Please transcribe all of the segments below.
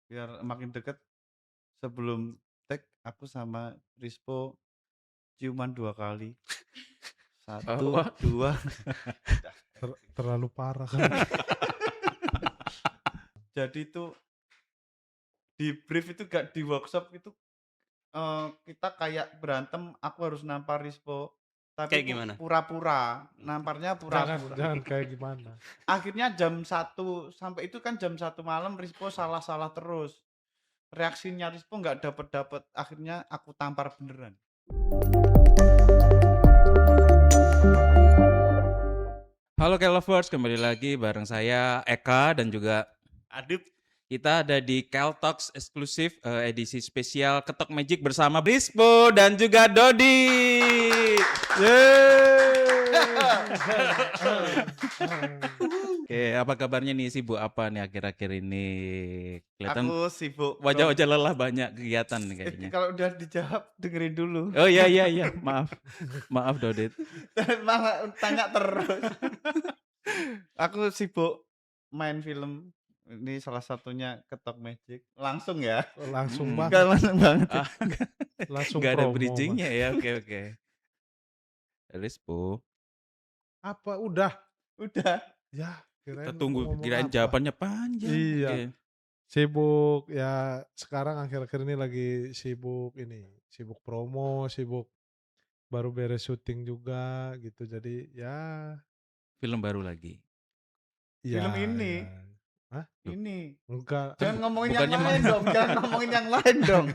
biar makin deket. Sebelum take aku sama Rispo ciuman 2 kali. 1, Wah, 2. Udah. Terlalu parah kan. Jadi itu di brief itu gak di workshop itu kita kayak berantem, aku harus nampar Rispo. Tapi Kayak itu gimana? pura-pura, namparnya pura-pura. Jangan kayak gimana. Akhirnya jam 1 sampai itu kan jam 1 malam Rispo salah-salah terus. Reaksinya Rispo nggak dapet-dapet, akhirnya aku tampar beneran. Halo K-Lovers, kembali lagi bareng saya Eka dan juga Adip. kita ada di Kel Talks eksklusif edisi spesial Ketok Magic bersama Rispo dan juga Dodi. Oke, apa kabarnya nih, sibuk apa nih akhir-akhir ini? Kelihatan Aku sibuk. wajah-wajah lelah, banyak kegiatan nih kayaknya. Kalau udah dijawab dengerin dulu. Oh iya, maaf Dodit. Malah tanya terus. Aku sibuk main film. Ini salah satunya Ketok Magic. Langsung ya. Langsung Hmm. banget. Enggak langsung banget. Ah, Langsung nggak ada promo, bridgingnya ya, oke. Rispo, Apa udah? Udah. Ya, kita kirain tunggu, ngomong kirain apa. jawabannya panjang. Iya. Oke. Sibuk ya, sekarang akhir-akhir ini lagi sibuk promo, sibuk baru beres syuting juga gitu. Jadi ya Film baru lagi. Film ya, ini. ya. Hah? Ini. Enggak. Jangan ngomongin yang bukannya lain dong. Jangan ngomongin yang lain dong.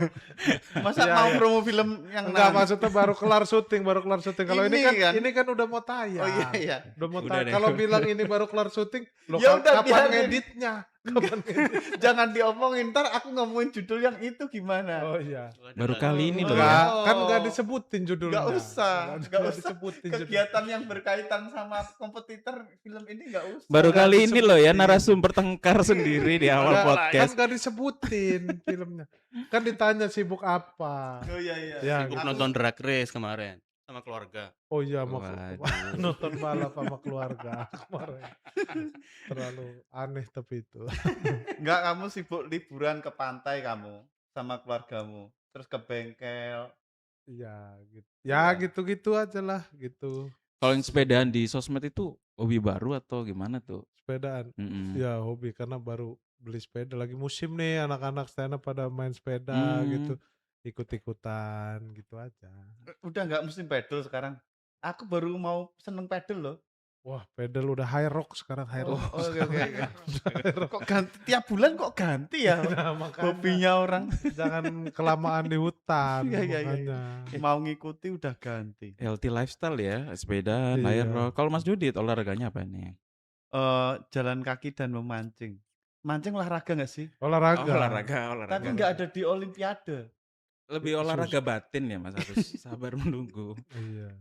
Masa Iya, mau iya. promo film yang Enggak, lain? maksudnya baru kelar syuting. Kalau Ini kan. ini kan udah mau tayang. Oh iya. Udah mau Udah tayang. deh. Kalau bilang ini baru kelar syuting, loh Ya udah, kapan biarin. ngeditnya? Kapan ngedit? Jangan diomongin, ntar aku ngomongin judul yang itu gimana. Oh iya. Baru kali ini loh Enggak, ya. kan enggak disebutin judulnya. Nggak usah disebutin judulnya. kegiatan yang berkaitan sama kompetitor film ini nggak usah. Baru Nggak kali ini loh ya disebutin. narasumber tengkar sendiri di awal Kan podcast. enggak disebutin filmnya. Kan ditanya sibuk apa. Oh iya. Ya, Sibuk gitu. nonton Drag Race kemarin sama keluarga. Oh iya, Waduh. nonton balap sama keluarga kemarin. Terlalu aneh tapi itu. Nggak, kamu sibuk liburan ke pantai kamu sama keluargamu, terus ke bengkel. Iya, gitu. Ya gitu-gitu aja lah, gitu. Kalau yang sepedaan di sosmed itu hobi baru atau gimana tuh? Sepedaan. Mm-mm. Ya hobi karena baru beli sepeda, lagi musim nih anak-anak stand up pada main sepeda gitu. Ikut-ikutan gitu aja. Udah nggak musim pedal sekarang. Aku baru mau seneng pedal loh. Wah, pedal udah high rock sekarang, high rock. Oke. Kok ganti tiap bulan kok ganti ya Nah, makanya hobinya orang. jangan kelamaan di hutan. Iya. Makanya. Mau ngikuti udah ganti. Healthy lifestyle ya, sepedaan, Iya. air rock. Kalau Mas Dudit olahraganya apa nih? Jalan kaki dan memancing. Mancing olahraga nggak sih? Olahraga. Olahraga. Tapi nggak ada di Olimpiade. Lebih olahraga batin ya, Mas, harus sabar menunggu. Iya.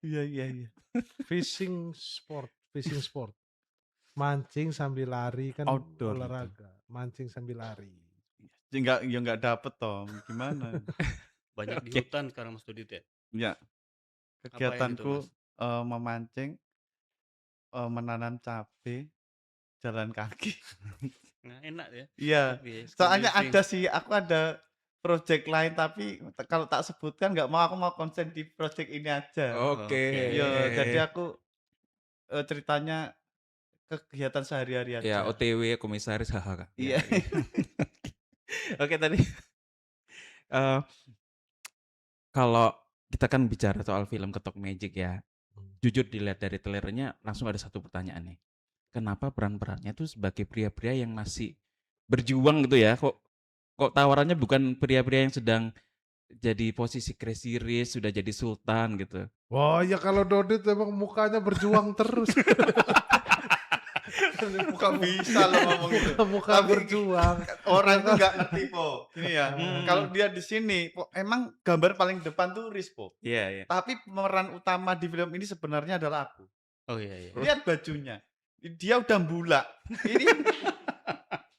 Iya. Fishing sport. Mancing sambil lari kan Outdoor olahraga. Mancing sambil lari. Nggak dapet Tom. Gimana? Banyak di Oke. hutan sekarang Mas Dudit ya. Ya, Apa yang kegiatanku itu, memancing, menanam cabai, jalan kaki. Nah, enak ya. Iya. Tapi Soalnya confusing. ada sih, aku ada project lain tapi kalau tak sebutkan nggak mau, aku mau konsen di project ini aja. Oke. Iya, jadi aku ceritanya kegiatan sehari-hari aja. Ya, OTW komisaris hahaha. Iya. Oke, tadi kalau kita kan bicara soal film Ketok Magic ya, jujur dilihat dari trailernya langsung ada satu pertanyaan nih. Kenapa peran-perannya tuh sebagai pria-pria yang masih berjuang gitu ya? Kok tawarannya bukan pria-pria yang sedang jadi posisi crazy rich, sudah jadi sultan gitu. Wah ya kalau Dodit emang mukanya berjuang terus. Kok bisa lo ngomong gitu? Muka Tapi berjuang. orang tuh nggak ngerti po. Ini ya, Hmm. kalau dia di sini, po, emang gambar paling depan tuh Rispo. Iya. Tapi pemeran utama di film ini sebenarnya adalah aku. Oh iya. Lihat bajunya, dia udah bulak.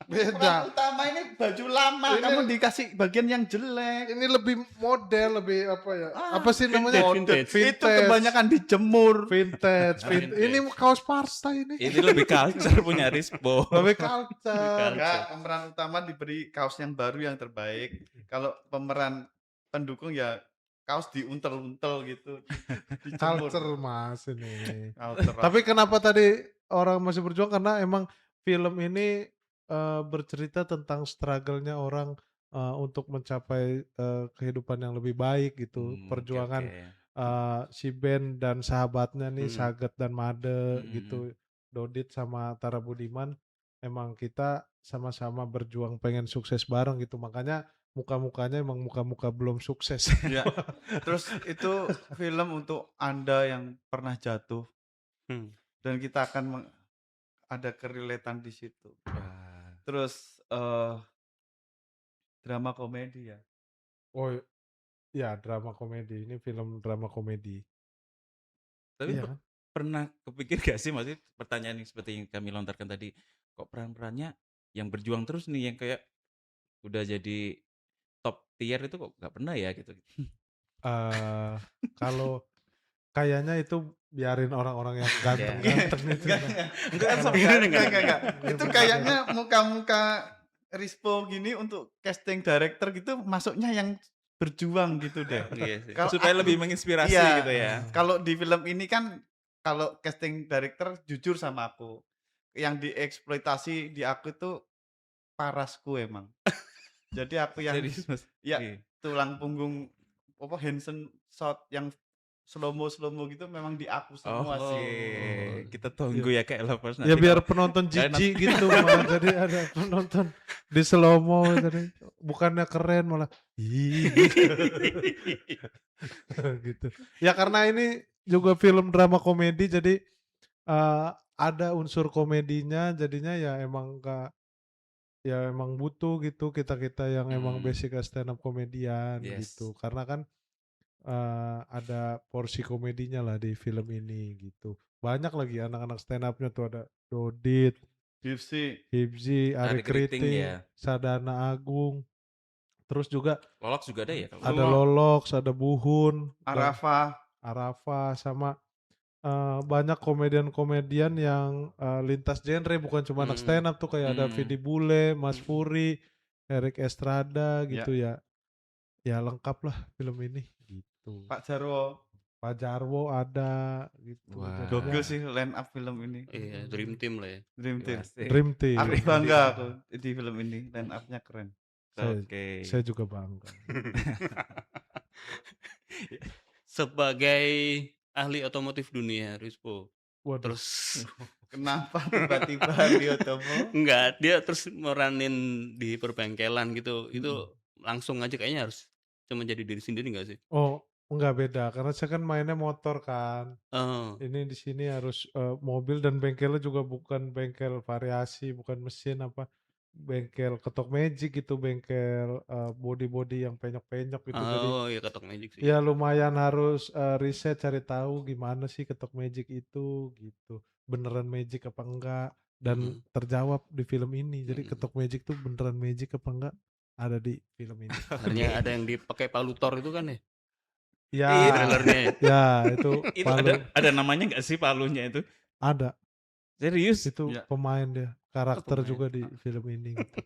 Ini Beda. Peran utama ini baju lama, Ini- kamu dikasih bagian yang jelek. Ini lebih model, lebih apa ya? Ah, Apa sih namanya? vintage. Itu kebanyakan dijemur. Vintage. Vintage. Ini kaos partai ini. Ini lebih culture punya Rispo. Lebih culture. Enggak, pemeran utama diberi kaos yang baru yang terbaik. Kalau pemeran pendukung ya kaos diuntel-untel gitu. Dijemur. Culture Mas ini. Culture. Tapi kenapa tadi orang masih berjuang, karena emang film ini bercerita tentang struggle-nya orang untuk mencapai kehidupan yang lebih baik gitu. Perjuangan si Ben dan sahabatnya nih, Hmm. Saget dan Made Hmm. gitu, Dodit sama Tara Budiman, emang kita sama-sama berjuang pengen sukses bareng gitu. Makanya muka-mukanya emang muka-muka belum sukses. Ya. Terus itu film untuk Anda yang pernah jatuh Hmm. dan kita akan ada kerelatan di situ. Wah. Terus drama komedi ya. Oh ya, drama komedi. Ini film drama komedi. Tapi Iya kan? pernah kepikir gak sih, maksudnya pertanyaan yang seperti yang kami lontarkan tadi, kok peran-perannya yang berjuang terus nih, yang kayak udah jadi top tier itu kok gak pernah ya gitu. Kalau kayaknya itu biarin orang-orang yang ganteng-ganteng itu. Enggak kan sama enggak. Itu kayaknya muka-muka Rispo gini untuk casting director gitu masuknya yang berjuang gitu deh. Iya sih. Kalau Supaya aku- lebih menginspirasi Iya. gitu ya. Kalau di film ini kan kalau casting director jujur sama aku, yang dieksploitasi di aku itu parasku emang. Jadi aku yang Serius, Mas? ya Iya. tulang punggung apa Hansen shot yang slow mo gitu memang di aku semua Oh, sih. kita tunggu ya kayak Lovers Ya nanti biar kalau- penonton Jangan jijik gitu malah. Jadi ada penonton di slow mo, jadi bukannya keren malah "Ih," gitu. Ya karena ini juga film drama komedi, jadi ada unsur komedinya, jadinya ya emang butuh gitu kita yang emang Hmm. basic stand up komedian Yes. gitu. Karena kan ada porsi komedinya lah di film ini gitu. Banyak lagi anak-anak stand up-nya tuh, ada Dodit, Gipsy, Hibzi, Ari Ari Kriting Kriting, ya. Sadana Agung. Terus juga Lolok juga ada ya kalau ada Lolox, ada Buhun, Arafa, Arafa, sama banyak komedian-komedian yang lintas genre, bukan cuma anak Hmm. stand up tuh, kayak ada Hmm. Vidi Bule, Mas Furi, Erik Estrada gitu ya. Ya lengkap lah film ini gitu. Pak Jarwo, Pak Jarwo ada gitu. Wah. Jadinya gokil sih line up film ini. Iya, dream team lah ya. Dream Team. Asik. Dream Team. Aku bangga aku di film ini, line up-nya keren. Oke. Saya juga bangga. Sebagai ahli otomotif dunia, Rispo. Waduh. Terus Kenapa tiba-tiba di Otomo? enggak, dia terus meranin di perbengkelan gitu. Itu langsung aja kayaknya harus cuma jadi diri sendiri enggak sih? Oh, enggak beda karena saya kan mainnya motor kan. Oh. Ini di sini harus mobil, dan bengkelnya juga bukan bengkel variasi, bukan mesin apa. Bengkel ketok magic gitu, bengkel body-body yang penyok-penyok gitu. Jadi Oh, ya ketok magic sih. ya lumayan harus riset, cari tahu gimana sih ketok magic itu gitu. Beneran magic apa enggak, dan terjawab di film ini. Jadi ketok magic tuh beneran magic apa enggak ada di film ini. Sebenarnya ada yang dipakai palu Thor itu kan ya? Ya, Trailernya ya. ya itu Itu palu ada namanya nggak sih palunya itu? ada. Serius? Itu Ya. pemain dia, karakter pemain. juga di film ini gitu.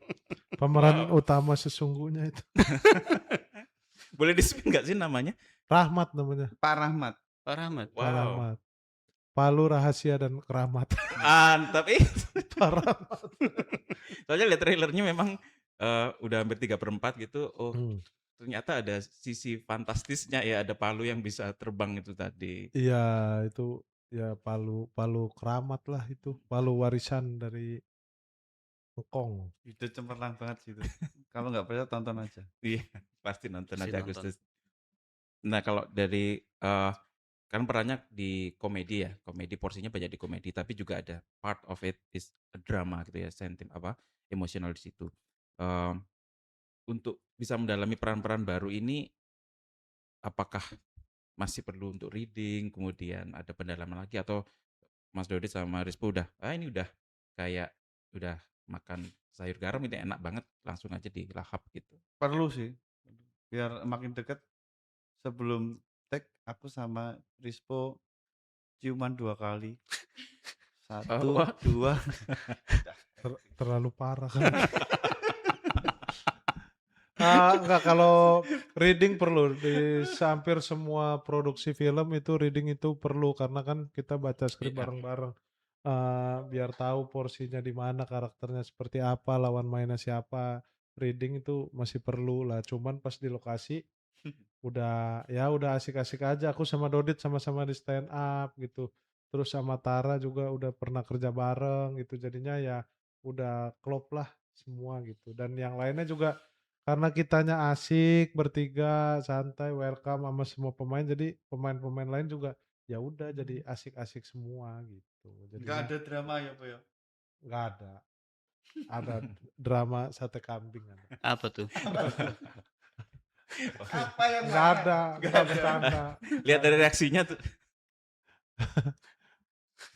Pemeran utama sesungguhnya itu Boleh di-spin nggak sih namanya? Rahmat namanya. Pak Rahmat. Pak Rahmat. Wow. Rahmat. Palu rahasia dan keramat. Mantap. Pak Rahmat. Soalnya lihat trailernya memang udah hampir 3/4 gitu. Oh, Hmm. ternyata ada sisi fantastisnya ya, ada palu yang bisa terbang itu tadi. Iya, itu ya palu keramat lah itu. Palu warisan dari Engkong. Itu cemerlang banget sih itu. Kalau nggak percaya tonton aja. Iya, pasti nonton Pasti aja nonton. Agustus. Nah, kalau dari kan perannya di komedi ya, komedi porsinya banyak di komedi, tapi juga ada part of it is a drama gitu ya, emosional di situ. Untuk bisa mendalami peran-peran baru ini, apakah masih perlu untuk reading, kemudian ada pendalaman lagi, atau Mas Dodi sama Rispo ini udah kayak udah makan sayur garam ini enak banget, langsung aja dilahap gitu. Perlu sih, biar makin deket. Sebelum tag aku sama Rispo ciuman 2 kali. 1, Wah. 2. Terlalu parah kan. Enggak, kalau reading perlu di hampir semua produksi film itu reading itu perlu karena kan kita baca skrip Iya. bareng-bareng. Biar tahu porsinya di mana, karakternya seperti apa, lawan mainnya siapa. Reading itu masih perlu lah. Cuman pas di lokasi udah asik-asik aja. Aku sama Dodit sama-sama di stand up gitu. Terus sama Tara juga udah pernah kerja bareng gitu. Jadinya ya udah klop lah semua gitu. Dan yang lainnya juga karena kitanya asik bertiga, santai, welcome sama semua pemain. Jadi pemain-pemain lain juga ya udah jadi asik-asik semua gitu. Enggak Jadinya ada drama ya, Pak ya? nggak ada. Ada drama sate kambing ada. Apa tuh? Apa yang Nggak mana? ada, nggak bercanda. Lihat dari reaksinya tuh.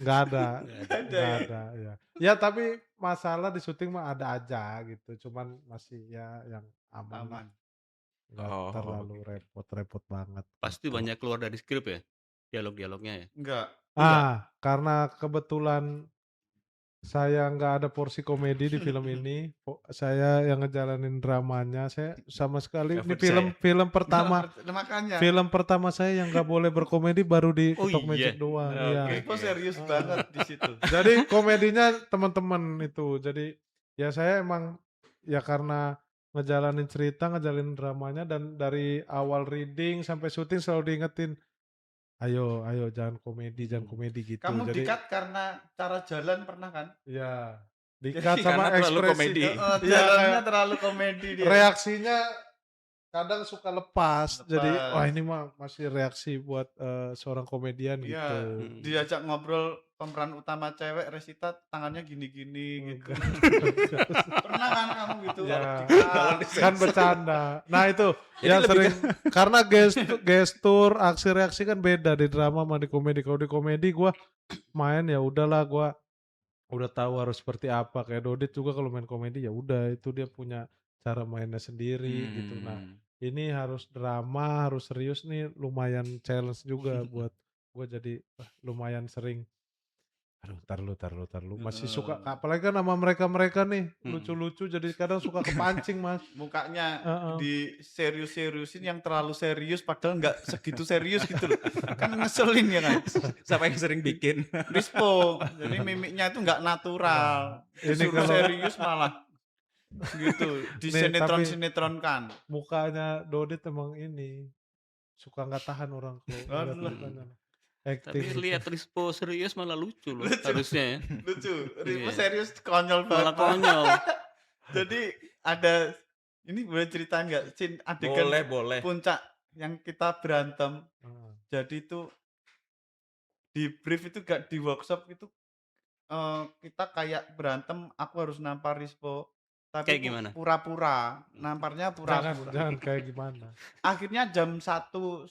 Nggak ada, Nggak ada nggak ya? ada ya. Ya tapi masalah di syuting mah ada aja gitu. Cuman masih ya yang aman lah. Aman. Nggak Oh, terlalu oke. repot-repot banget. Pasti gitu. banyak keluar dari skrip ya? Dialog-dialognya ya? Enggak. Karena kebetulan saya nggak ada porsi komedi di film ini. Saya yang ngejalanin dramanya. Saya sama sekali Nggak ini percaya. film pertama. Makanya. Film pertama saya yang nggak boleh berkomedi baru di Oh Ketok iya? Magic doang. Oke. Iya. Rispo serius banget di situ. Jadi komedinya teman-teman itu. Jadi ya saya emang ya karena ngejalanin cerita, ngejalanin dramanya dan dari awal reading sampai syuting selalu diingetin, ayo jangan komedi gitu. Kamu Jadi di-cut karena cara jalan pernah kan? ya Jadi di-cut sama karena terlalu ekspresi. komedi. Iya, Jalannya kayak terlalu komedi dia. reaksinya kadang suka lepas. Jadi Lepas. wah ini mah masih reaksi buat seorang komedian Iya, gitu. diajak ngobrol pemeran utama cewek Resita tangannya gini-gini gitu. Pernah kan kamu gitu? Ya, Di-cut. kan bercanda. Nah itu Jadi yang lebih sering karena gestur, aksi reaksi kan beda di drama sama di komedi. Kalau di komedi gue main ya udahlah gue udah tahu harus seperti apa. Kayak Dodit juga kalau main komedi ya udah itu dia punya cara mainnya sendiri gitu. Nah ini harus drama, harus serius nih lumayan challenge juga buat gue jadi lumayan sering. Aduh, tar lu. Masih suka, apalagi kan sama mereka nih, lucu-lucu jadi kadang suka kepancing mas. Mukanya Heeh. di serius-seriusin yang terlalu serius padahal nggak segitu serius gitu loh. Kan ngeselin ya kan? Siapa yang sering bikin? Rispo, jadi mimiknya itu nggak natural. Ini Disuruh kalau- serius malah gitu, Nih, disinetron-sinetronkan. Mukanya Dodit emang ini, suka nggak tahan orang kalau lihat Alah. mukanya. Tapi Acting gitu. lihat Rispo serius malah lucu loh Lucu. harusnya ya. Lucu, Rispo Iya. serius konyol Malah banget. konyol. Jadi ada, ini boleh ceritain nggak? Scene adegan Boleh. puncak yang kita berantem. Heeh. Jadi itu di brief itu gak di workshop itu kita kayak berantem, aku harus nampar Rispo. Tapi Kayak itu gimana? pura-pura, namparnya pura-pura. Jangan kayak gimana. Akhirnya jam 1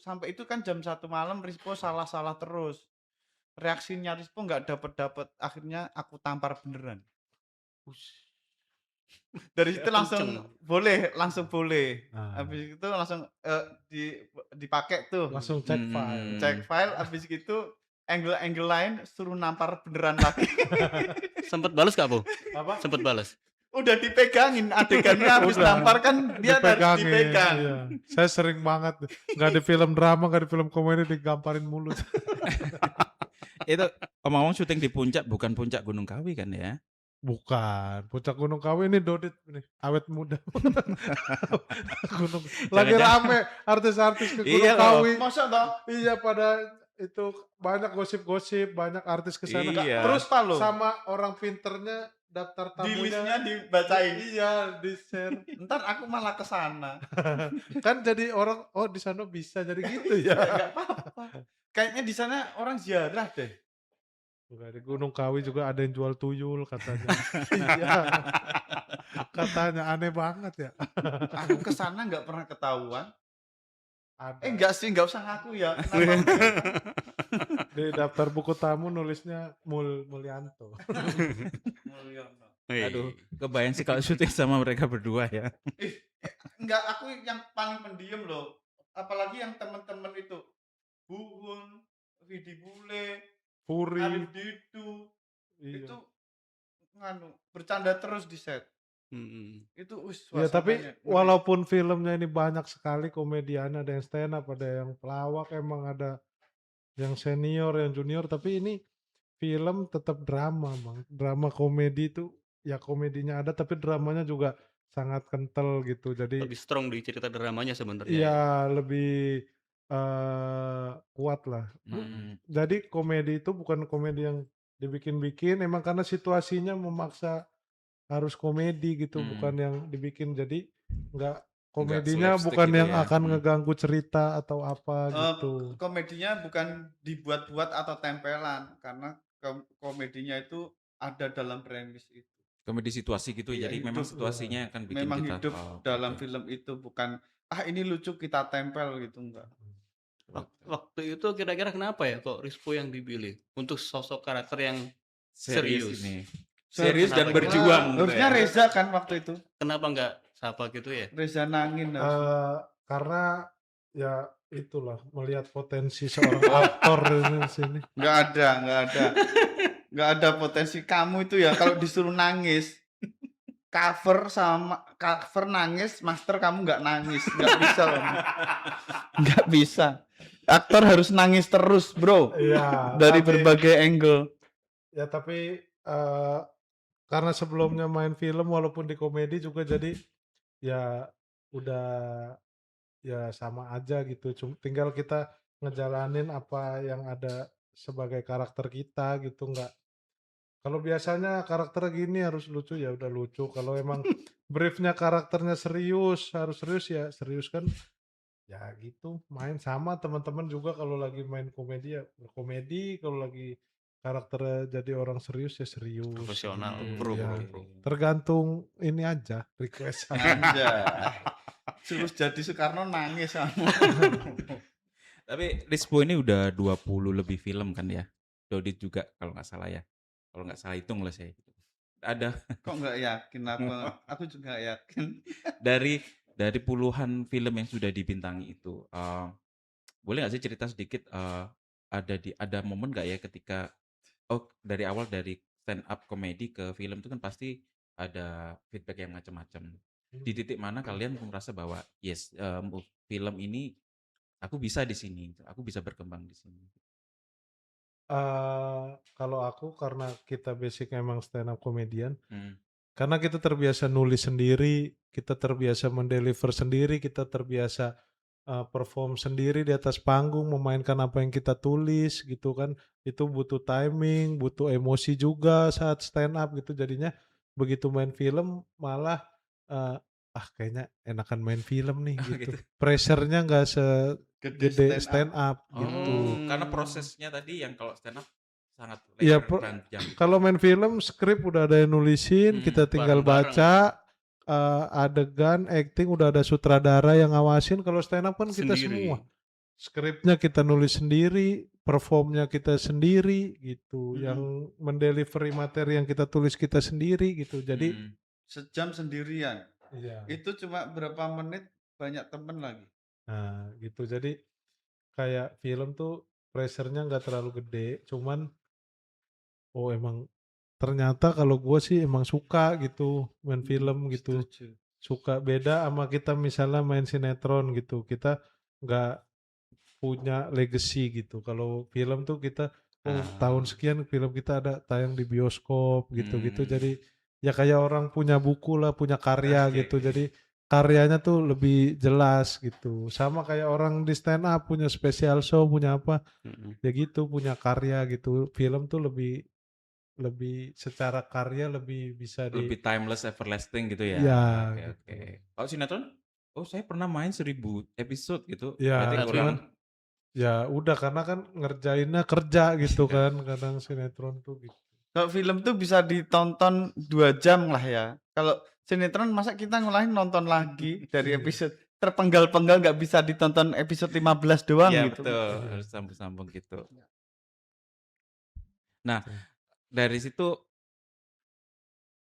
sampai itu kan jam 1 malam Rispo salah-salah terus. Reaksinya Rispo nggak dapet-dapet. Akhirnya aku tampar beneran. Dari situ langsung Kenceng. boleh. Nah, Habis itu langsung dipakai tuh. langsung cek file. Cek file, habis gitu angle-angle lain suruh nampar beneran lagi. Sempet balas gak, Bu? Apa? Sempet balas. Udah dipegangin adegannya habis Udah. nampar kan dia harus dipegang. Iya. Saya sering banget, nggak di film drama, nggak di film komedi digamparin mulut. Itu omong-omong syuting di puncak, bukan puncak Gunung Kawi kan ya? Bukan, Puncak Gunung Kawi ini Dodit nih, awet muda. Gunung lagi rame artis-artis ke Gunung Iya loh. Kawi. Masa toh? Iya pada itu banyak gosip-gosip, banyak artis ke sana. Iya. Terus Apa lo? sama orang pinternya daftar Di listnya tamunya dibacain. Iya, di-share. Ntar aku malah ke sana. Kan jadi orang oh di sana bisa jadi gitu ya. Enggak apa-apa. Kayaknya di sana orang ziarah deh. Bukan, di Gunung Kawi juga ada yang jual tuyul katanya. Iya. Katanya aneh banget ya. Aku ke sana enggak pernah ketahuan. Ada. Enggak sih, enggak usah ngaku ya. Kenapa? Di daftar buku tamu nulisnya Mulyanto. Aduh, Wih. kebayang sih kalau syuting sama mereka berdua ya. Ih, enggak, aku yang paling pendiam loh. Apalagi yang teman-teman itu. Buhun, Vidi Bule, Puri. Arif Didu. Iya. Itu bercanda terus di set. Itu Ya tapi suasananya ngeri. walaupun filmnya ini banyak sekali komediannya, ada yang stand up, ada yang pelawak, emang ada yang senior, yang junior, tapi ini film tetap drama, Bang. Drama komedi itu ya komedinya ada tapi dramanya juga sangat kental gitu. Jadi Lebih strong di cerita dramanya sebenarnya ya. iya lebih kuat lah. Jadi komedi itu bukan komedi yang dibikin-bikin, emang karena situasinya memaksa harus komedi gitu, bukan yang dibikin. Jadi nggak komedinya slapstick bukan gitu yang ya. akan ngeganggu cerita atau apa gitu. Komedinya bukan dibuat-buat atau tempelan, karena komedinya itu ada dalam premis itu. Komedi situasi gitu, Iya, jadi memang situasinya akan bikin memang kita hidup dalam film itu, bukan ini lucu kita tempel gitu, enggak. Waktu itu kira-kira kenapa ya kok Rispo yang dipilih untuk sosok karakter yang serius? ini. Serius dan Kenapa berjuang gitu Harusnya ya. Reza kan waktu itu. Kenapa nggak siapa gitu ya? Reza Nangin harusnya. Karena ya itulah melihat potensi seorang aktor ini di sini. Nggak ada potensi kamu itu ya kalau disuruh nangis. Cover nangis, master kamu nggak nangis, nggak bisa loh. Nggak bisa. Aktor harus nangis terus, bro. Iya. Dari berbagai angle. Ya tapi karena sebelumnya main film walaupun di komedi juga, jadi ya udah ya sama aja gitu. Tinggal kita ngejalanin apa yang ada sebagai karakter kita gitu. Nggak, kalau biasanya karakter gini harus lucu ya udah lucu. Kalau emang briefnya karakternya serius, harus serius ya serius kan. Ya gitu, main sama teman-teman juga kalau lagi main komedi ya komedi, kalau lagi karakternya jadi orang serius ya serius. Profesional, gitu. pro, Ya, pro. Tergantung ini aja request. Anjay. Terus jadi Soekarno nangis kamu. Tapi Rispo ini udah 20 lebih film kan ya. Dodit juga kalau nggak salah ya. Kalau nggak salah hitung lah saya. Ada Kok nggak yakin aku juga nggak yakin. dari puluhan film yang sudah dibintangi itu. Boleh nggak sih cerita sedikit ada momen nggak ya ketika dari awal dari stand up komedi ke film itu kan pasti ada feedback yang macam-macam. Di titik mana kalian merasa bahwa yes, film ini aku bisa di sini, aku bisa berkembang di sini. Kalau aku karena kita basic emang stand up comedian, karena kita terbiasa nulis sendiri, kita terbiasa mendeliver sendiri, kita terbiasa perform sendiri di atas panggung, memainkan apa yang kita tulis gitu kan, itu butuh timing, butuh emosi juga saat stand up gitu. Jadinya begitu main film malah kayaknya enakan main film nih gitu. Pressure-nya nggak segede stand up gitu. Karena prosesnya tadi yang kalau stand up sangat Iya, lebar dan panjang. kalau main film skrip udah ada yang nulisin, kita tinggal bareng-bareng. baca, adegan, acting udah ada sutradara yang ngawasin. Kalau stand up kan kita Sendiri. semua. Skripnya kita nulis sendiri, performnya kita sendiri gitu. Yang mendelivery materi yang kita tulis kita sendiri gitu. Jadi sejam sendirian. iya. Itu cuma berapa menit banyak temen lagi. Nah, gitu. Jadi kayak film tuh pressure-nya nggak terlalu gede, cuman emang ternyata kalau gue sih emang suka gitu main film gitu. Setuju. Suka, beda sama kita misalnya main sinetron gitu. Kita nggak punya legacy gitu. Kalau film tuh kita tahun sekian film kita ada tayang di bioskop gitu-gitu. Jadi ya kayak orang punya buku lah, punya karya gitu. Jadi karyanya tuh lebih jelas gitu. Sama kayak orang di stand up punya special show, punya apa. Ya gitu, punya karya gitu. Film tuh lebih secara karya lebih bisa lebih timeless, everlasting gitu ya. Ya, Oke, gitu. oke. Kalau sinetron? Saya pernah main 1000 episode gitu. Ya, Berarti kurang cuman ya udah karena kan ngerjainnya kerja gitu kan, kadang sinetron tuh gitu. Kalau film tuh bisa ditonton 2 jam lah ya. Kalau sinetron masa kita ngulahin nonton lagi dari episode terpenggal-penggal, nggak bisa ditonton episode 15 doang Iya, gitu. betul. Harus sambung-sambung gitu. Nah, dari situ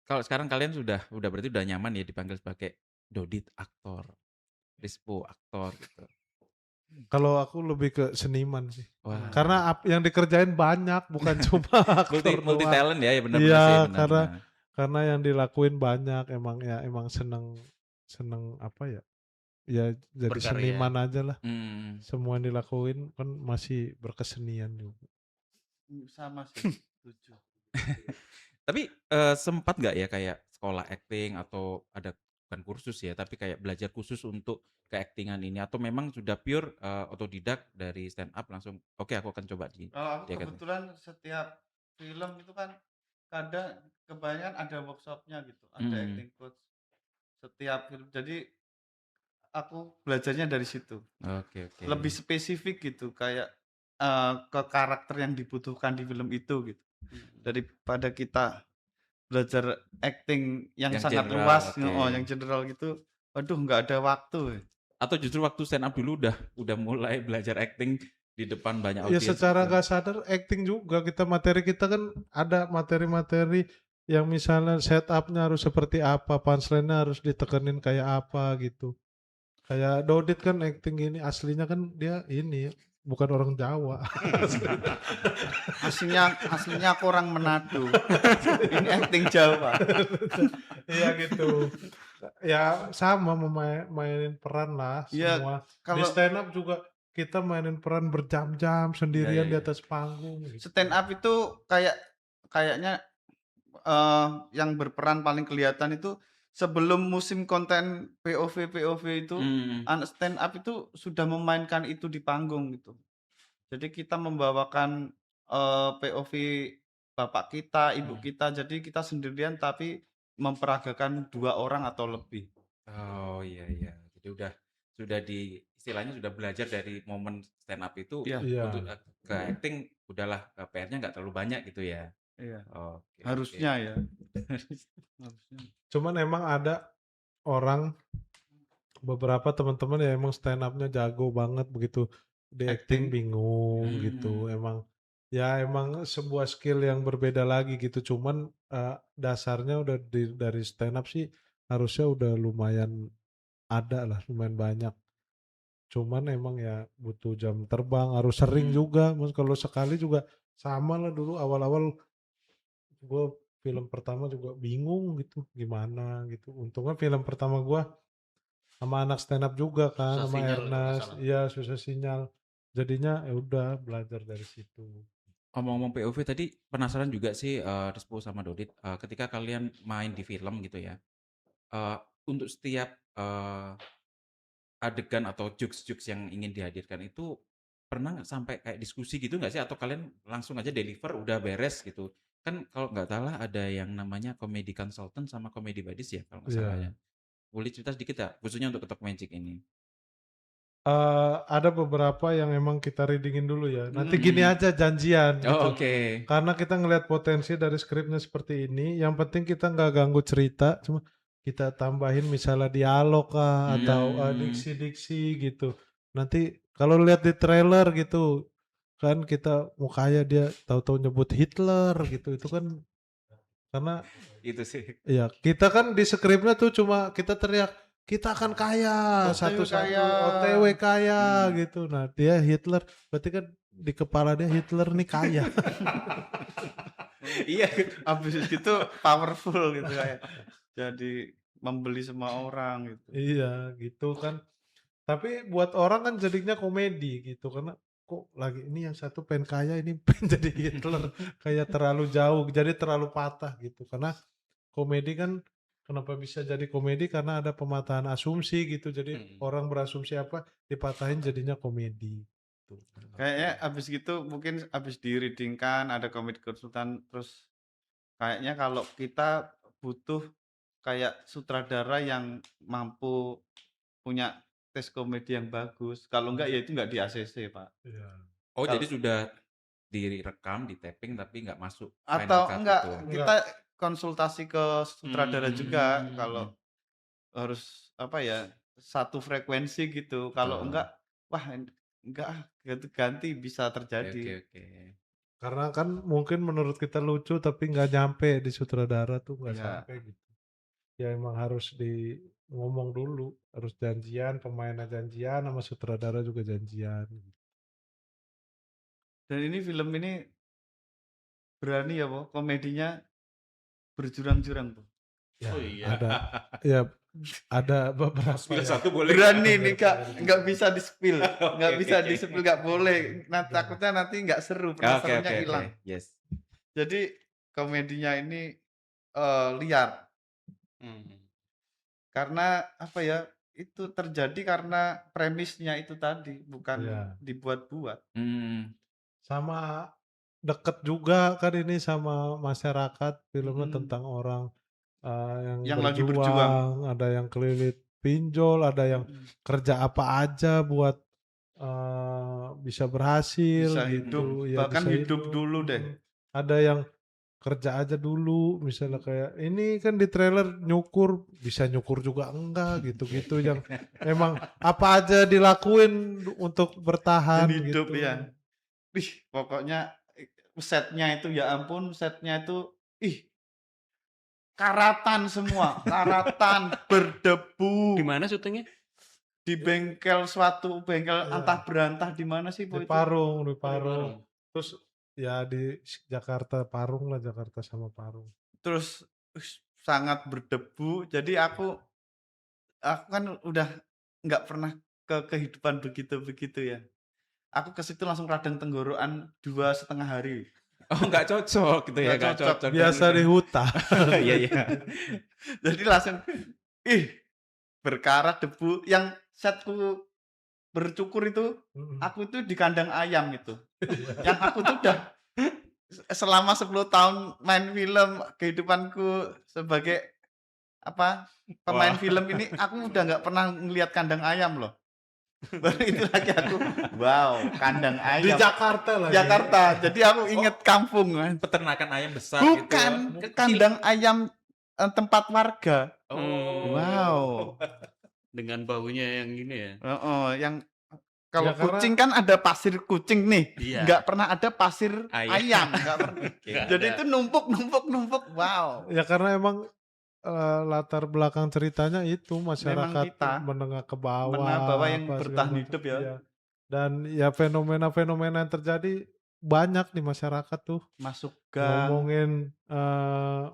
Kalau sekarang kalian udah berarti udah nyaman ya dipanggil sebagai Dodit aktor, Rispo aktor gitu. Kalau aku lebih ke seniman sih. Wah, Karena yang dikerjain banyak, bukan cuma aktor multi doang. talent ya, ya benar-benar sih, Iya, benar. karena yang dilakuin banyak, emang seneng seneng apa ya? Ya jadi Berkarya. seniman aja lah. Hmm. Semua yang dilakuin kan masih berkesenian juga. Sama sih, setuju. Tapi sempat nggak ya kayak sekolah acting atau ada bukan kursus ya, tapi kayak belajar khusus untuk keaktingan ini atau memang sudah pure otodidak dari stand up langsung oke aku akan coba Kalau aku di acting. kebetulan setiap film itu kan kadang kebanyakan ada workshopnya gitu, ada acting coach setiap film. Jadi aku belajarnya dari situ. Oke. Lebih spesifik gitu, kayak ke karakter yang dibutuhkan di film itu gitu. Daripada kita belajar acting yang Yang sangat general, luas, oke. yang general gitu. Waduh, nggak ada waktu. Atau justru waktu stand up dulu udah mulai belajar acting di depan banyak Ya audiens secara gitu? nggak sadar acting juga materi kita kan ada materi-materi yang misalnya setupnya harus seperti apa, punchline-nya harus ditekenin kayak apa gitu. Kayak Dodit kan acting ini aslinya kan dia ini bukan orang Jawa. Aslinya aku orang Manado. Ini acting Jawa. Iya gitu. Ya sama mainin peran lah Iya, semua. Di kalau stand up juga kita mainin peran berjam-jam sendirian di Iya. atas panggung gitu. stand up itu kayaknya yang berperan paling kelihatan itu sebelum musim konten POV itu, anak stand up itu sudah memainkan itu di panggung gitu. Jadi kita membawakan POV bapak kita, ibu kita, jadi kita sendirian tapi memperagakan 2 orang atau lebih. Oh iya. Jadi sudah istilahnya sudah belajar dari momen stand up itu Iya, Iya. untuk ke acting udahlah PR-nya nggak terlalu banyak gitu ya. iya. Oke. Harusnya ya. Harusnya. Cuman emang ada orang beberapa teman-teman ya emang stand up-nya jago banget begitu di acting Acting. bingung gitu. Emang sebuah skill yang berbeda lagi gitu. Cuman dasarnya udah dari stand up sih harusnya udah lumayan ada lah, lumayan banyak. Cuman emang ya butuh jam terbang, harus sering juga. Kalau sekali juga sama lah dulu awal-awal gue film pertama juga bingung gitu gimana gitu. Untungnya film pertama gue sama anak stand up juga kan, Susah sama sinyal kalau nggak Ernest, salah. iya susah sinyal. Jadinya ya udah belajar dari situ. Ngomong-ngomong POV tadi penasaran juga sih Rispo sama Dodit ketika kalian main di film gitu ya. eh, untuk setiap adegan atau jokes-jokes yang ingin dihadirkan itu pernah nggak sampai kayak diskusi gitu nggak sih atau kalian langsung aja deliver udah beres gitu? Kan kalau nggak salah ada yang namanya comedy consultant sama comedy buddies ya kalau nggak salah ya. Iya. Boleh cerita sedikit ya khususnya untuk Ketok Magic ini? Ada beberapa yang emang kita readingin dulu ya. Nanti gini aja janjian gitu. Oh, oke. Karena kita ngelihat potensi dari skripnya seperti ini, yang penting kita nggak ganggu cerita, cuma kita tambahin misalnya dialog kah atau diksi-diksi gitu. Nanti kalau lihat di trailer gitu, kan kita mau kayak dia tahu-tahu nyebut Hitler gitu, itu kan karena Itu sih. ya kita kan di skripnya tuh cuma kita teriak kita akan kaya OTW satu-satu kaya. OTW kaya gitu. Nah dia Hitler berarti kan di kepala dia Hitler nih kaya. Iya. Habis gitu powerful gitu kayak. Jadi membeli semua orang gitu. Iya gitu kan. Tapi buat orang kan jadinya komedi gitu karena kok lagi ini yang satu pengen kaya ini pengen jadi Hitler kayak terlalu jauh jadi terlalu patah gitu karena komedi kan kenapa bisa jadi komedi karena ada pematahan asumsi gitu jadi orang berasumsi apa dipatahin jadinya komedi tuh. Kayaknya habis gitu mungkin habis di-reading-kan ada komedi konsultan terus kayaknya kalau kita butuh kayak sutradara yang mampu punya tes komedi yang bagus. Kalau enggak ya itu enggak di ACC, Pak. Iya. Oh, jadi Kalau sudah direkam, di tapping tapi nggak masuk final atau cut enggak gitu. kita konsultasi ke sutradara juga kalau harus apa ya satu frekuensi gitu. Kalau Betul. enggak wah enggak ah ganti bisa Oke. terjadi. Karena kan mungkin menurut kita lucu tapi nggak nyampe di sutradara tuh nggak Iya. sampai gitu. Ya emang harus ngomong dulu, harus janjian, pemainnya janjian, sama sutradara juga janjian. Dan ini film ini berani ya, Po, komedinya berjurang-jurang, Po. Ya, Oh iya. ada beberapa Spill yang satu boleh. Berani nih, Beberapa nggak bisa di-spill, nggak Oke, bisa oke. di-spill, nggak boleh. Nah, takutnya nanti nggak seru, Oke, penasarannya oke, hilang. yes. Jadi komedinya ini liar karena apa ya? Itu terjadi karena premisnya itu tadi, bukan Iya. dibuat-buat. Sama deket juga kan ini sama masyarakat, filmnya tentang orang yang lagi berjuang. berjuang, ada yang kelilit pinjol, ada yang kerja apa aja buat bisa berhasil Bisa gitu, hidup, ya bahkan bisa hidup dulu deh. Ada yang kerja aja dulu, misalnya kayak ini kan di trailer nyukur, bisa nyukur juga enggak gitu-gitu yang emang apa aja dilakuin untuk bertahan Dan hidup gitu. ya. Wih, pokoknya setnya itu ya ampun, setnya itu karatan semua, karatan, berdebu. Di mana syutingnya? Di bengkel, suatu bengkel Iya. antah berantah di mana sih, Po, Di itu? Parung. Parung. Terus ya di Jakarta, Parung lah, Jakarta sama Parung. Terus sangat berdebu. Jadi aku kan udah nggak pernah ke kehidupan begitu-begitu ya. Aku ke situ langsung radang tenggorokan 2,5 hari. Oh, nggak cocok gitu ya, Nggak nggak cocok. cocok. Biasa di hutan. Iya, iya. Jadi langsung berkarat debu. Yang setku bercukur itu, aku itu di kandang ayam itu. Yang aku tuh udah selama 10 tahun main film, kehidupanku sebagai pemain film ini, aku udah nggak pernah ngelihat kandang ayam loh. Baru itu lagi aku, wow, kandang Di ayam. Jakarta lah. Jakarta. Jadi aku inget kampung. Peternakan ayam besar Bukan, gitu. kandang ayam tempat warga. Oh. Wow. Dengan baunya yang ini ya. Yang kalau Ya, karena- kucing kan ada pasir kucing nih, Iya. nggak pernah ada pasir Ayam. ayam, nggak pernah. Oke. Jadi itu numpuk, wow. Ya karena emang latar belakang ceritanya itu masyarakat kita. menengah ke bawah, Menengah bawah yang apa bertahan segala hidup macam, ya. iya. Dan ya fenomena-fenomena yang terjadi banyak di masyarakat tuh. Masuk gang. Ngomongin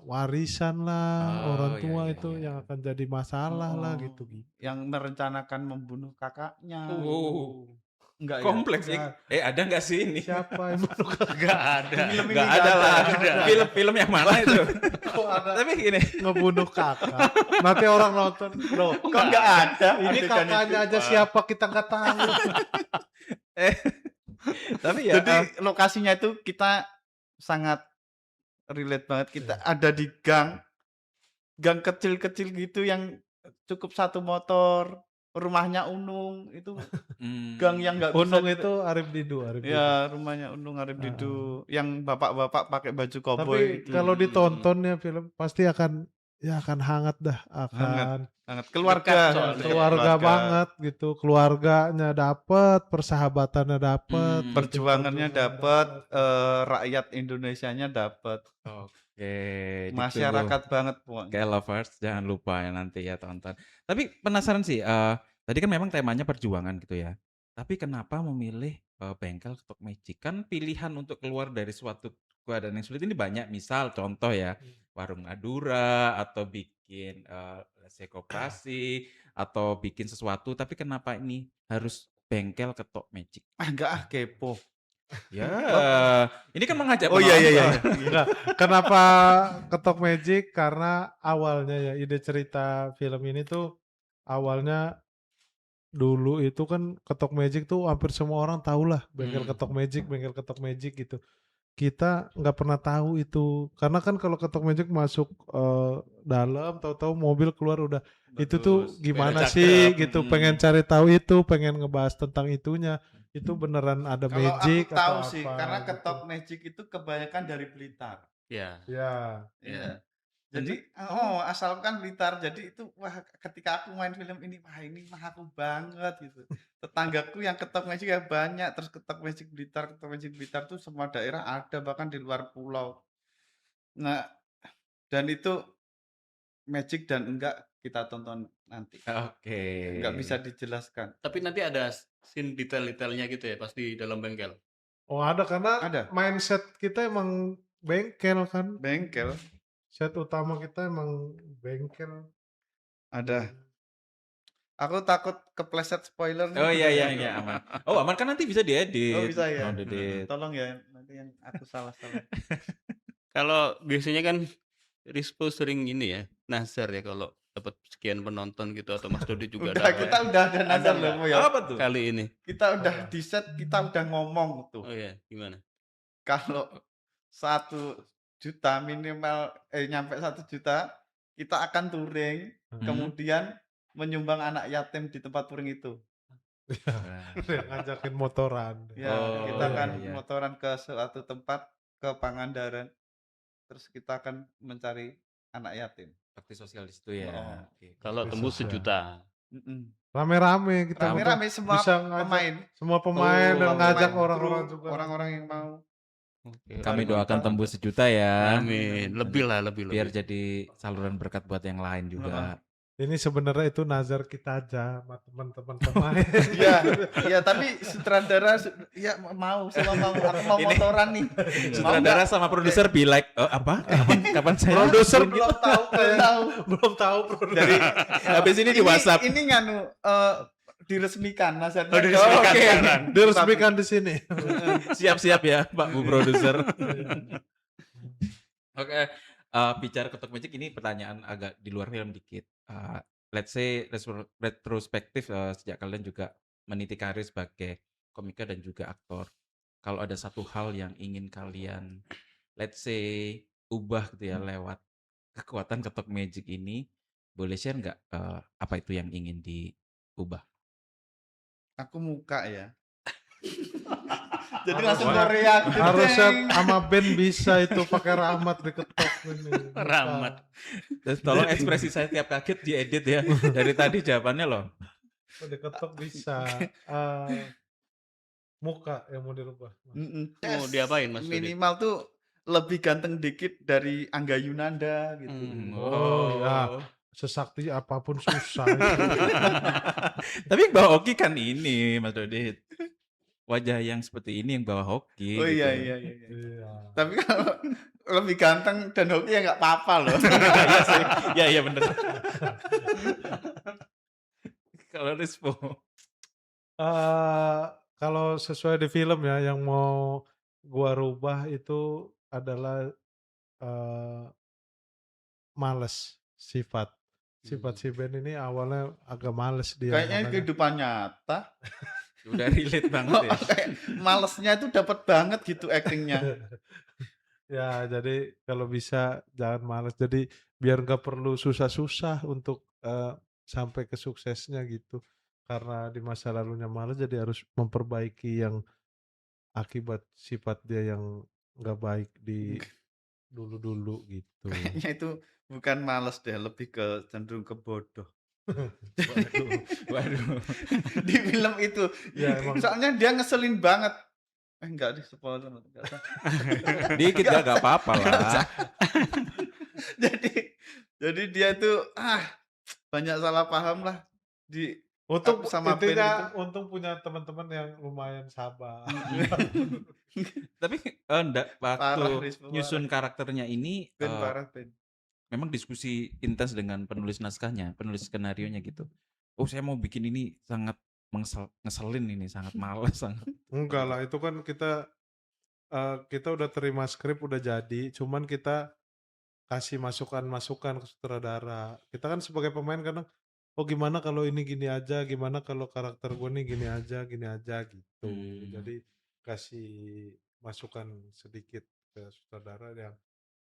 warisan lah, Oh, orang iya, tua iya, itu iya. yang akan jadi masalah lah Oh, gitu. Yang merencanakan membunuh kakaknya. Oh. Enggak ya? Kompleks ya. Enggak. Ada nggak sih ini? Siapa yang bunuh Enggak ada. Film ini Nggak ada nggak lah. ada. Film-film yang mana itu? kok ada Tapi gini. ngebunuh kakak? Nanti orang nonton, loh Kok nggak ada? ini adegan kakaknya itu? aja siapa kita nggak tahu. Tapi ya. Jadi lokasinya itu kita sangat relate banget. Kita ada di gang kecil-kecil gitu yang cukup satu motor. Rumahnya Unung itu gang yang nggak bisa. Unung itu Arif Didu. Ya, rumahnya Unung Arif Didu yang bapak-bapak pakai baju koboi. Tapi itu. kalau ditonton ya film pasti akan hangat dah, Sangat Dekat keluarga. soalnya. keluarga banget gitu, keluarganya dapet, persahabatannya dapet, Perjuangannya dapat, rakyat Indonesianya dapat. Oke. Masyarakat banget pokoknya. Kayak lovers, jangan lupa ya nanti ya tonton. Tapi penasaran sih, tadi kan memang temanya perjuangan gitu ya. Tapi kenapa memilih bengkel ketok magic? Kan pilihan untuk keluar dari suatu keadaan yang sulit ini banyak. Misal contoh ya, warung Madura atau bikin koperasi atau bikin sesuatu. Tapi kenapa ini harus bengkel ketok magic? Enggak kepo. Ya, ini kan mengajak. Oh iya. Enggak, kenapa ketok magic? Karena awalnya ya ide cerita film ini tuh awalnya dulu itu kan ketok magic tuh hampir semua orang tahu lah bengkel ketok magic gitu. Kita nggak pernah tahu itu karena kan kalau ketok magic masuk dalam tahu-tahu mobil keluar udah itu tuh gimana sih gitu, pengen cari tahu itu, pengen ngebahas tentang itunya. Itu beneran ada Kalau magic aku tahu atau sih, apa karena gitu. ketok magic itu kebanyakan dari Blitar. Ya. Ya. Iya. Jadi asalkan Blitar. Jadi itu wah ketika aku main film ini, wah ini mah aku banget gitu. Tetanggaku yang ketok magic ya banyak, terus ketok magic Blitar tuh semua daerah ada bahkan di luar pulau. Nah, dan itu magic dan enggak kita tonton nanti. Oke. Enggak bisa dijelaskan. Tapi nanti ada scene detail-detailnya gitu ya pas di dalam bengkel? Oh ada, karena Ada. mindset kita emang bengkel kan. Bengkel Set utama kita emang bengkel. ada. Aku takut kepleset spoiler nih. Oh iya aman. Oh aman kan nanti bisa diedit. Oh bisa ya. Diedit. Tolong ya nanti yang aku salah. Kalau biasanya kan Rispo sering ini ya, nazar ya kalau dapat sekian penonton gitu atau Mas Dodi juga Udah, ada kita udah ada nazar nggak? loh Mo, ya. Apa tuh? kali ini. Kita udah di set, kita udah ngomong tuh. Oh ya, gimana? Kalau 1 juta minimal nyampe 1 juta, kita akan touring, kemudian menyumbang anak yatim di tempat touring itu. Yang ngajakin motoran. Ya, Oh, kita akan iya. motoran ke suatu tempat ke Pangandaran. Terus kita akan mencari anak yatim. Bakti sosial di situ ya. Oh. Oke. Kalau tembus Bisa. 1 juta. Rame-rame kita Rame-rame semua bisa ngajak pemain. semua pemain Oh, dan Semua ngajak pemain, orang-orang kru, juga. orang-orang yang mau. Oke, Kami Luar doakan biasa. tembus 1 juta ya. Amin. Lebih lah, lebih. Biar jadi saluran berkat buat yang lain juga. Ini sebenarnya itu nazar kita aja sama teman-teman pemain. Iya, tapi sutradara ya mau, semua mau. Aku mau Ini motoran nih. Sutradara sama produser be like, oh apa? Kapan saya? Produser belum tahu, belum tahu. belum tahu produser. Dari Habis ini di WhatsApp. Ini nganu diresmikan nazarnya. Oh, diresmikan Oke. sekarang. Diresmikan di sini. Siap-siap ya, Pak Bu produser. Oke, bicara ketok magic ini pertanyaan agak di luar film dikit. Let's say retrospektif sejak kalian juga meniti karir sebagai komika dan juga aktor. Kalau ada satu hal yang ingin kalian, let's say, ubah gitu ya lewat kekuatan ketok magic ini, boleh share nggak apa itu yang ingin diubah? Aku muka ya. Jadi Harus- langsung Korea. Harusnya sama band bisa itu pakai rahmat diketok ini. Bisa. Rahmat. Dan tolong ekspresi saya tiap kaget diedit ya. Dari tadi jawabannya loh. Diketok bisa. Muka yang mau dirubah. Mau diapain, Mas Dodi? Minimal tuh lebih ganteng dikit dari Angga Yunanda gitu. Oh, ya. Sesakti apapun susah. Tapi yang bawa hoki kan ini Mas Dodi. Wajah yang seperti ini yang bawa hoki. Oh gitu. iya. Iya. Tapi kalau lebih ganteng dan hoki ya nggak apa-apa loh. Iya sih. Iya bener. Kalau Rispo. Kalau sesuai di film ya, yang mau gua rubah itu adalah males sifat. Sifat si Ben ini awalnya agak males dia. Kayaknya makanya- kehidupan nyata. Udah relate banget ya. Kayak malesnya itu dapat banget gitu actingnya. Ya, jadi kalau bisa jangan males. Jadi biar nggak perlu susah-susah untuk sampai ke suksesnya gitu. Karena di masa lalunya males, jadi harus memperbaiki yang akibat sifat dia yang nggak baik di dulu-dulu gitu. Kayaknya itu bukan males deh, lebih ke cenderung ke bodoh. Waduh. Di film itu. Ya, emang. Soalnya dia ngeselin banget. Enggak deh, spoiler. Enggak usah. Dikit ya gak apa-apa lah. jadi dia tuh banyak salah paham lah di Untung sama Ben intinya untung punya teman-teman yang lumayan sabar. Tapi enggak Parah, waktu Rispo, nyusun karakternya ini Ben parah Ben. memang diskusi intens dengan penulis naskahnya, penulis skenarionya gitu. Oh saya mau bikin ini sangat ngeselin ini, sangat males sangat. Enggak lah, itu kan kita udah terima skrip udah jadi, cuman kita kasih masukan-masukan ke sutradara. Kita kan sebagai pemain kadang, oh gimana kalau ini gini aja, gimana kalau karakter gue nih gini aja gitu. Jadi kasih masukan sedikit ke sutradara yang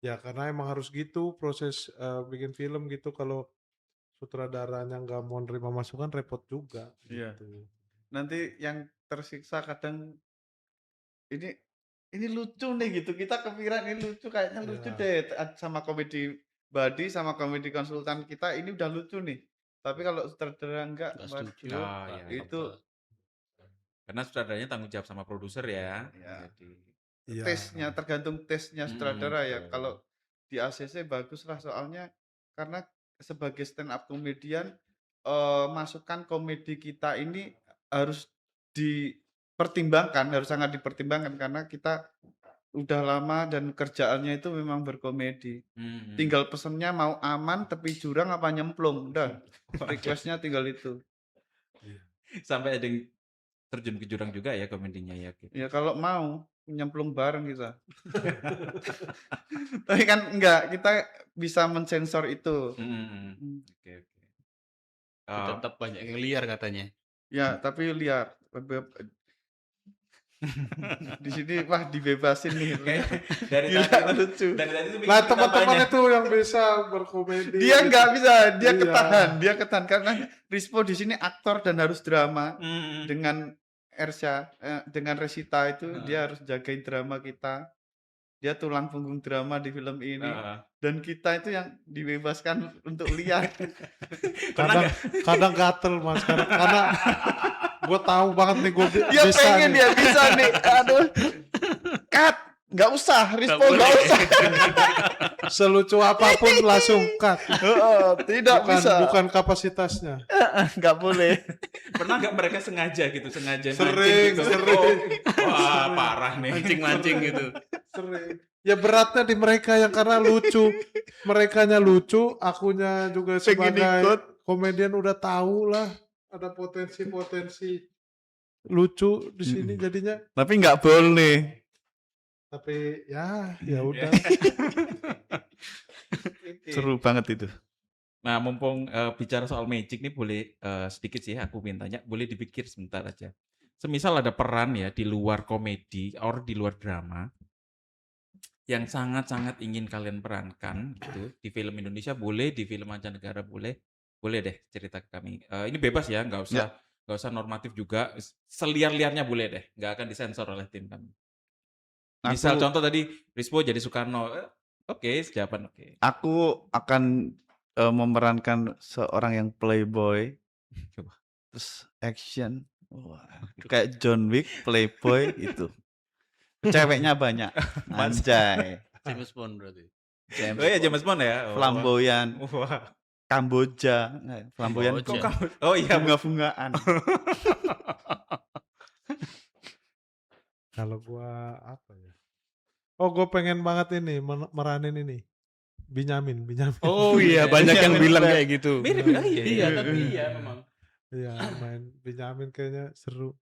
ya karena emang harus gitu proses bikin film gitu. Kalau sutradaranya nggak mau nerima masukan repot juga. Iya. Gitu. Nanti yang tersiksa kadang ini lucu nih gitu. Kita kepikiran ini lucu, kayaknya lucu Iya. deh sama komedi Buddy sama komedi konsultan kita ini udah lucu nih. Tapi kalau sutradara enggak, Nggak setuju. waduh, Oh, iya. itu Karena sutradaranya tanggung jawab sama produser ya. ya Jadi Iya. tesnya tergantung tesnya sutradara ya. betul. Kalau di ACC bagus lah soalnya karena sebagai stand up comedian masukan komedi kita ini harus dipertimbangkan, harus sangat dipertimbangkan karena kita udah lama dan kerjaannya itu memang berkomedi. Tinggal pesennya mau aman tepi jurang apa nyemplung, udah. Requestnya tinggal itu. Sampai ada yang terjun ke jurang juga ya komedinya ya gitu. Ya kalau mau nyemplung bareng kita. Tapi kan enggak, kita bisa mensensor itu. Oke. Tetap banyak yang liar katanya. Ya, tapi liar. Di sini wah dibebasin nih. Dari Gila, tadi lucu. dari tadi tuh Lah bikin teman-temannya apanya? tuh yang bisa berkomedi. Dia gitu. nggak bisa, dia Iya. ketahan karena Rispo di sini aktor dan harus drama. Mm-mm. Dengan Ersha, dengan Resita itu dia harus jagain drama kita. Dia tulang punggung drama di film ini. Dan kita itu yang dibebaskan untuk lihat. Kadang gatel Mas karena gue tahu banget nih gue Dia bisa pengen nih. dia bisa nih. Aduh. Cut. Nggak usah, Rispo nggak usah. Selucu apapun langsung cut. Tidak bisa. Bukan kapasitasnya. Nggak boleh. Pernah nggak mereka sengaja mancing Sering, gitu? sering. Wah, parah nih. Mancing-mancing gitu. Sering. Ya beratnya di mereka yang karena lucu. Merekanya lucu, akunya juga Pengen ikut. sebagai komedian udah tahu lah ada potensi-potensi lucu di sini jadinya. Tapi nggak boleh. Tapi ya udah. Seru banget itu. Nah, mumpung bicara soal magic nih boleh sedikit sih aku mintanya boleh dipikir sebentar aja. Semisal ada peran ya di luar komedi or di luar drama yang sangat-sangat ingin kalian perankan gitu di film Indonesia boleh, di film mancanegara boleh deh cerita ke kami. Ini bebas ya, nggak usah normatif juga, seliar-liarnya boleh deh, nggak akan disensor oleh tim kami. Misal contoh tadi Rispo jadi Soekarno, oke, jawaban oke. Aku akan memerankan seorang yang playboy, terus action, wah, kayak John Wick, playboy itu, ceweknya banyak, anjay. James Bond berarti. Oh ya James Bond ya, Flamboyan, wah, Kamboja, flamboyan, oh iya bunga-bungaan. Kalau gua apa ya? Oh, gua pengen banget ini meranin ini. Binyamin. Oh iya, banyak yang bilang kayak gitu. Mirip ya? Iya, tapi iya memang. Iya, main Binyamin kayaknya seru.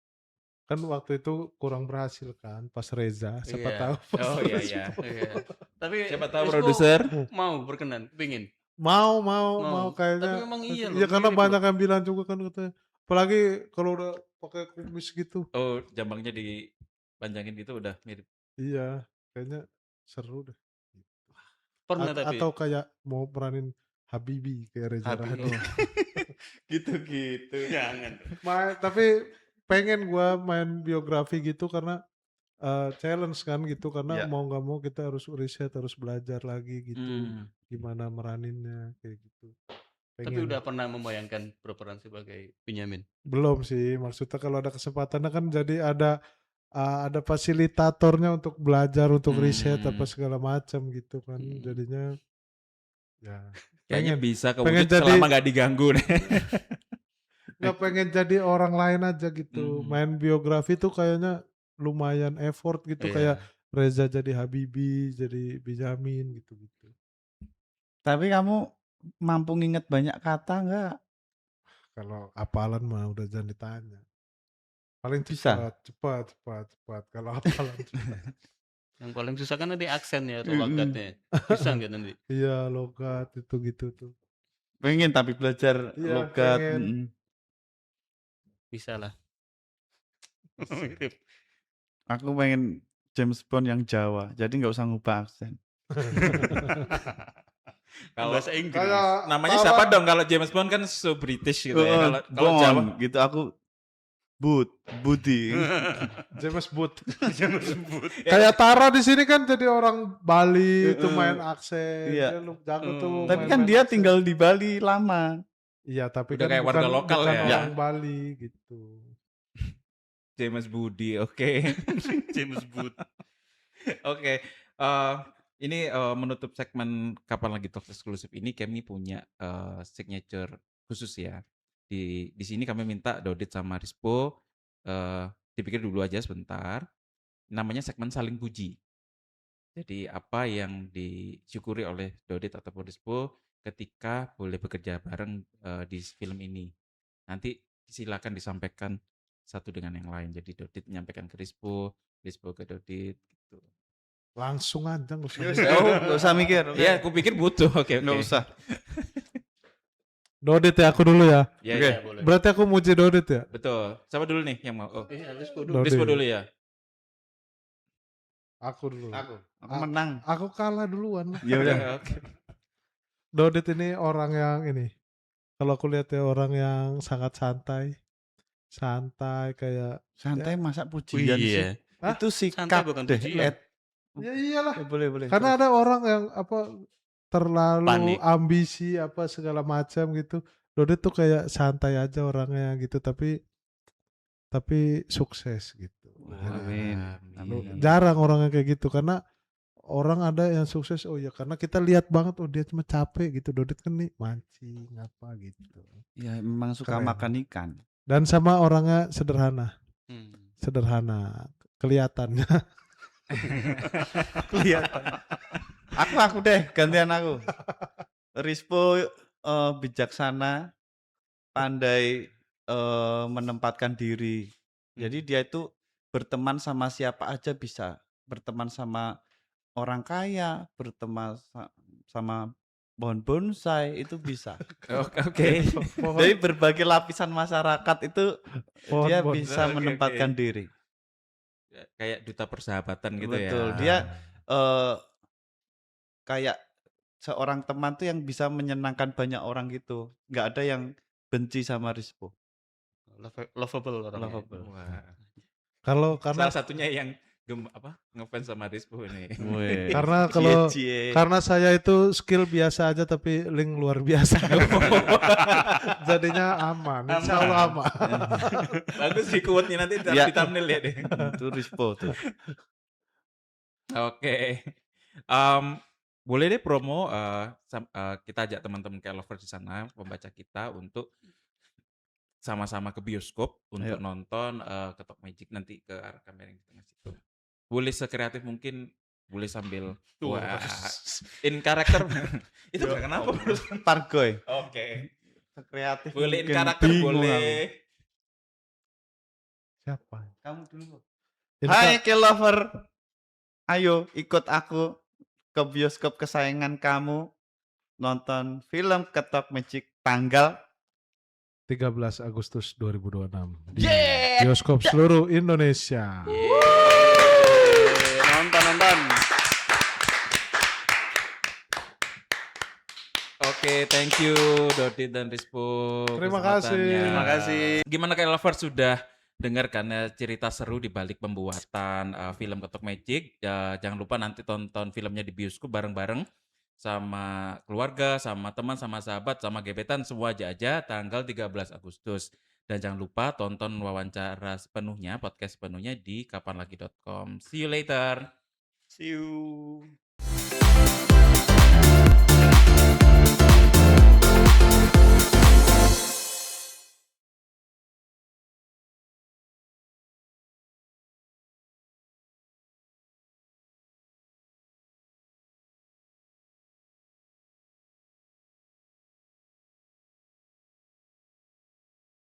Kan waktu itu kurang berhasil kan pas Reza, siapa tahu. Oh iya. Tapi Siapa tahu Rispo produser mau berkenan, pingin. Mau kayaknya. Tapi memang iya loh. Iya karena mirip banyak loh. yang bilang juga kan katanya. Apalagi kalau udah pakai kumis gitu. Oh, jambangnya dipanjangin gitu udah mirip. Iya, kayaknya seru deh. Pernah tapi. Atau kayak mau peranin Habibie kayak Reza Rahadian. Gitu-gitu. Jangan. Tapi pengen gua main biografi gitu karena challenge kan gitu karena mau nggak mau kita harus riset, harus belajar lagi gitu gimana meraninnya kayak gitu. Tapi udah pernah membayangkan berperan sebagai Benyamin? Belum sih, maksudnya kalau ada kesempatannya kan jadi ada fasilitatornya untuk belajar, untuk riset apa segala macam gitu kan. Jadinya ya kayaknya bisa pengen kewujud selama nggak diganggu nih. Nggak pengen jadi orang lain aja gitu. Main biografi tuh kayaknya lumayan effort gitu kayak Reza jadi Habibie, jadi Benyamin gitu-gitu. Tapi kamu mampu nginget banyak kata nggak? Kalau hafalan mah udah jangan ditanya. Paling Bisa. cepat. Kalau hafalan cepat. Yang paling susah kan nanti aksennya atau logatnya. Bisa nggak nanti? Iya, logat itu gitu tuh. Pengen tapi belajar logat. Bisa lah. Aku pengen James Bond yang Jawa, jadi nggak usah ngubah aksen. Kalau bahasa Inggris. Namanya siapa dong kalau James Bond kan so British gitu ya. Kalau Jawa gitu aku Budi. James Booth. James Booth. Kayak Tara di sini kan jadi orang Bali itu main Heeh. aksen. Iya. Dia jago tuh Tapi kan main-main dia aksen. tinggal di Bali lama. Iya, tapi Udah kan kayak warga bukan lokal bukan ya. orang Bali gitu. James Budi, oke. James Booth. Oke, ini menutup segmen Kapan Lagi Talks eksklusif ini, kami punya signature khusus ya. Di sini kami minta Dodit sama Rispo dipikir dulu aja sebentar. Namanya segmen saling puji. Jadi apa yang disyukuri oleh Dodit ataupun Rispo ketika boleh bekerja bareng di film ini. Nanti silakan disampaikan satu dengan yang lain. Jadi Dodit menyampaikan ke Rispo ke Dodit gitu. Langsung aja nggak usah. Nggak usah mikir. Oke. Ya, aku pikir butuh. Oke. Nggak usah. Dodit ya, aku dulu ya. Ya, Oke. ya, Boleh. Berarti aku muji Dodit ya. betul. Siapa dulu nih yang mau? Oh, Rispo dulu. Rispo dulu ya. Aku dulu. Aku menang. Aku kalah duluan. Ya udah. Oke. Dodit ini orang yang ini. Kalau aku lihat ya orang yang sangat santai kayak. Santai Ya. masa pujian sih. Iya. Hah? Itu Santai sikap bukan deh. pujian. Ya iyalah. Ya, boleh. Karena ada orang yang terlalu Panik. ambisi segala macam gitu. Dodit tuh kayak santai aja orangnya gitu, tapi sukses gitu. Amin. Jarang orang yang kayak gitu karena orang ada yang sukses ya karena kita lihat banget dia cuma capek gitu. Dodit kan nih mancing apa gitu. Ya memang suka Keren. makan ikan. Dan sama orangnya sederhana kelihatannya. Kelihatan. Aku deh, gantian aku. Rispo bijaksana, pandai menempatkan diri. Jadi dia itu berteman sama siapa aja bisa. Berteman sama orang kaya, berteman sama pohon bonsai itu bisa. Oke. Dari berbagai lapisan masyarakat itu dia Pohon bisa Oke, menempatkan oke. diri. Kayak duta persahabatan gitu ya. Betul. Dia kayak seorang teman tuh yang bisa menyenangkan banyak orang gitu. Nggak ada yang benci sama Rispo. Lovable orangnya. Lovable. Wah. Karena Salah satunya yang ngefans sama Rispo ini. Weh. Karena kalau Cie-cie. karena saya itu skill biasa aja tapi link luar biasa. Jadinya aman. Insya Allah aman. Bagus sih quote-nya, nanti taruh Ya. di thumbnail ya deh. Itu Rispo tuh. Oke. Boleh deh promo kita ajak teman-teman kayak lovers di sana, pembaca kita untuk sama-sama ke bioskop untuk Ayo. nonton Ketok Magic nanti ke arah kamera yang di tengah situ. Boleh sekreatif mungkin, boleh sambil wah, in karakter. Itu Ya kenapa? Pargoy. Oke. Kreatif. Boleh in mungkin karakter bingung boleh. Siapa? aku. Kamu dulu. Ini Hai K-Lover. Ayo ikut aku ke bioskop kesayangan kamu. Nonton film Ketok Magic tanggal 13 Agustus 2026 di Yeah! bioskop seluruh Indonesia. Nonton. Oke, thank you Dodit dan Rispo. Terima kasih. kesempatannya. Terima kasih. Gimana kayak lovers sudah dengar kan cerita seru di balik pembuatan film Ketok Magic. Jangan lupa nanti tonton filmnya di bioskop bareng-bareng sama keluarga, sama teman, sama sahabat, sama gebetan, semua aja tanggal 13 Agustus. Dan jangan lupa tonton wawancara sepenuhnya, podcast sepenuhnya di kapanlagi.com. See you later. See you.